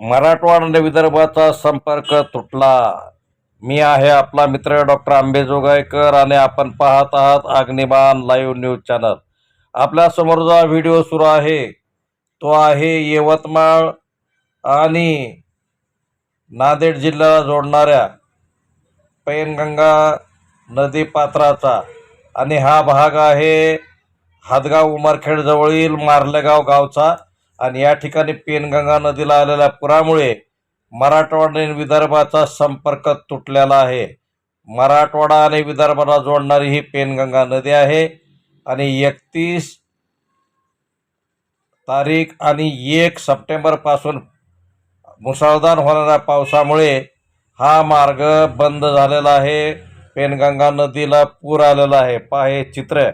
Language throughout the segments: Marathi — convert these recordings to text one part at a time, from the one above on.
मराठवाडा आणि विदर्भाचा संपर्क तुटला। मी आहे आपला मित्र डॉक्टर आंबे जोगाईकर आणि आपण पाहत आहात अग्निबाण लाईव्ह न्यूज चॅनल। आपल्या समोर जो व्हिडिओ सुरू आहे तो आहे यवतमाळ आणि नांदेड जिल्ह्याला जोडणाऱ्या पैनगंगा नदी पात्राचा आणि हा भाग आहे हादगाव उमरखेड जवळील मार्लेगाव गावचा। आणि या ठिकाणी पेनगंगा नदीला आलेल्या पुरामुळे मराठवाडा आणि विदर्भाचा संपर्क तुटलेला आहे। मराठवाडा आणि विदर्भाला जोडणारी ही पेनगंगा नदी आहे आणि 31 तारीख आणि 1 सप्टेंबर पासून मुसळधार होणाऱ्या पावसामुळे हा मार्ग बंद झालेला आहे। पेनगंगा नदीला पूर आलेला आहे। पहा हे चित्र,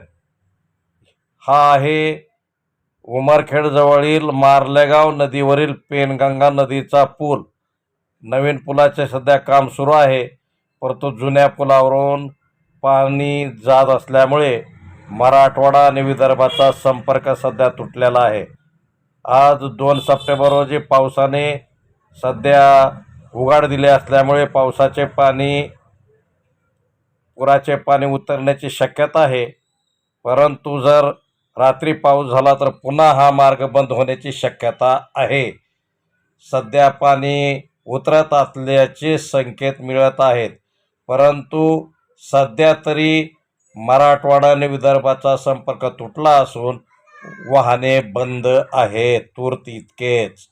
हा आहे उमरखेड जवळील मार्लेगाव नदीवरील पेनगंगा नदीचा पूल। नवीन पुलाचे सध्या काम सुरू आहे, परंतु जुन्या पुलावरून पाणी जात असल्यामुळे मराठवाडा आणि विदर्भाचा संपर्क सध्या तुटलेला आहे। आज 2 सप्टेंबर रोजी पावसाने सध्या उघाड दिले असल्यामुळे पावसाचे पाणी, पुराचे पाणी उतरण्याची शक्यता आहे, परंतु जर रात्री पाऊस झाला तर पुन्हा हा मार्ग बंद होण्याची शक्यता आहे। सध्या पाणी उतरत असल्याचे संकेत मिळत आहेत, परंतु सध्या तरी मराठवाडा आणि विदर्भाचा संपर्क तुटला असून वाहने बंद आहेत। तूर्त इतकेच।